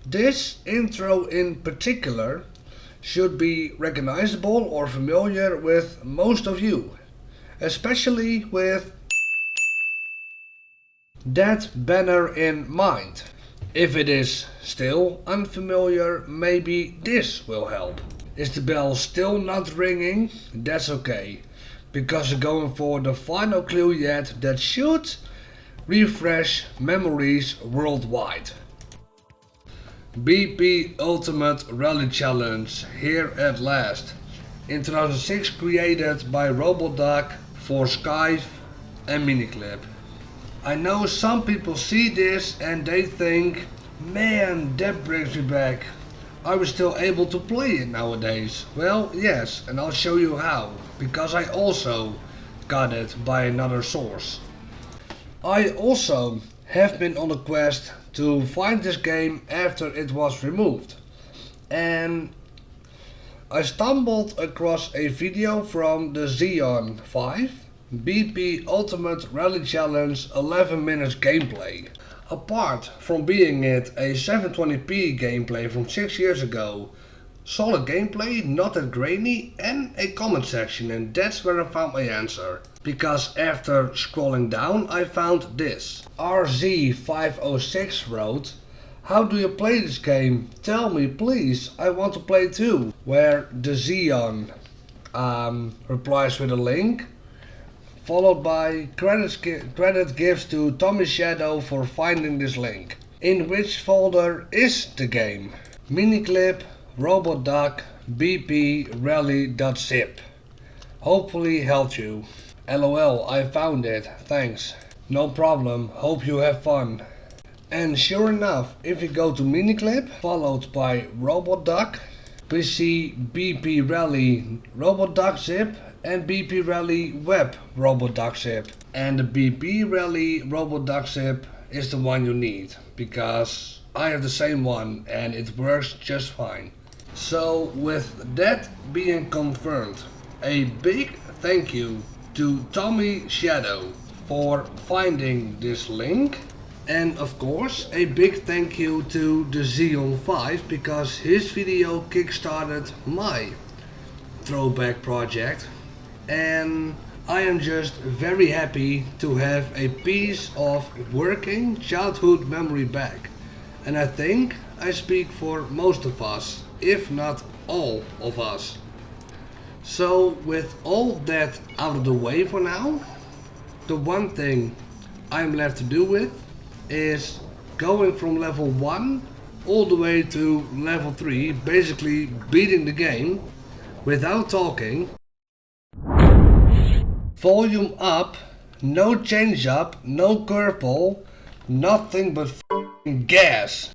This intro in particular should be recognizable or familiar with most of you, especially with that banner in mind. If it is still unfamiliar, maybe this will help. Is the bell still not ringing? That's okay, because we're going for the final clue yet that should refresh memories worldwide. BP Ultimate Rally Challenge here at last. In 2006 created by Roboduck for Skive and Miniclip. I know some people see this and they think, man, that brings me back. Are we still able to play it nowadays? Well, yes, and I'll show you how, because I also got it by another source. I also have been on a quest to find this game after it was removed, and I stumbled across a video from the Xeon 5 BP Ultimate Rally Challenge 11 minutes gameplay. Apart from being it a 720p gameplay from 6 years ago, solid gameplay, not that grainy, and a comment section, and that's where I found my answer. Because after scrolling down I found this. RZ506 wrote, "How do you play this game? Tell me please, I want to play too." Where the Xeon replies with a link, followed by credit gives to Tomysshadow for finding this link. In which folder is the game? Miniclip, Roboduck, BP, Rally.zip. Hopefully helped you. LOL, I found it, thanks. No problem, hope you have fun. And sure enough, if you go to Miniclip, followed by Roboduck, we see BP Rally Roboduck.zip and BP Rally Web Roboduck.zip. And the BP Rally Roboduck.zip is the one you need, because I have the same one and it works just fine. So with that being confirmed, a big thank you to Tomysshadow for finding this link, and of course a big thank you to the Xeon 5 because his video kickstarted my throwback project, and I am just very happy to have a piece of working childhood memory back, and I think I speak for most of us, if not all of us. So with all that out of the way for now, the one thing I'm left to do with is going from level 1 all the way to level 3, basically beating the game without talking. Volume up, no change up, no curveball, nothing but f***ing gas.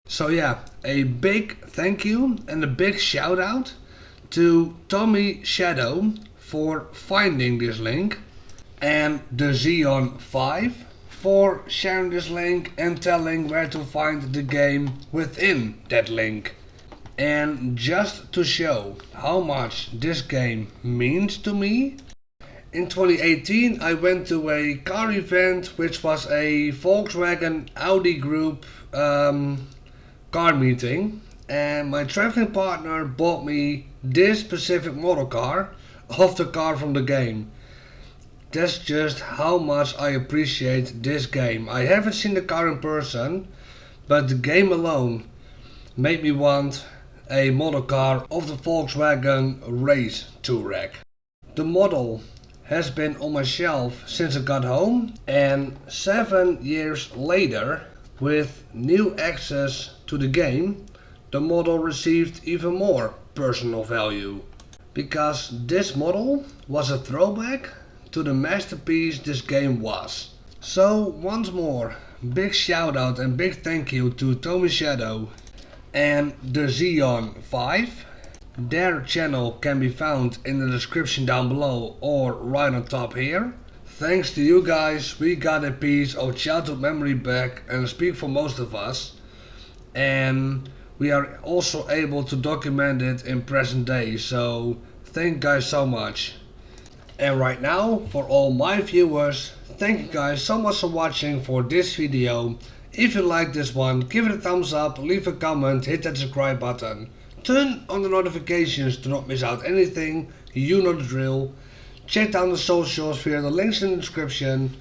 So yeah, a big thank you and a big shout out to Tomysshadow for finding this link, and the Xeon 5 for sharing this link and telling where to find the game within that link. And just to show how much this game means to me, in 2018 I went to a car event which was a Volkswagen Audi group car meeting, and my traveling partner bought me this specific model car of the car from the game. That's just how much I appreciate this game. I haven't seen the car in person, but the game alone made me want a model car of the Volkswagen Race Touareg. The model has been on my shelf since I got home, and 7 years later, with new access to the game, the model received even more personal value, because this model was a throwback to the masterpiece this game was. So once more, big shout out and big thank you to Tomysshadow and the Xeon 5. Their channel can be found in the description down below or right on top here. Thanks to you guys, we got a piece of childhood memory back, and speak for most of us. And we are also able to document it in present day, so thank you guys so much. And right now, for all my viewers, thank you guys so much for watching for this video. If you like this one, give it a thumbs up, leave a comment, hit that subscribe button. Turn on the notifications to not miss out anything, you know the drill. Check down the socials via the links in the description.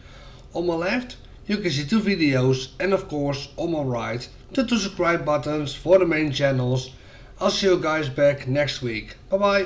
On my left you can see 2 videos, and of course on my right the 2 subscribe buttons for the main channels. I'll see you guys back next week. Bye bye.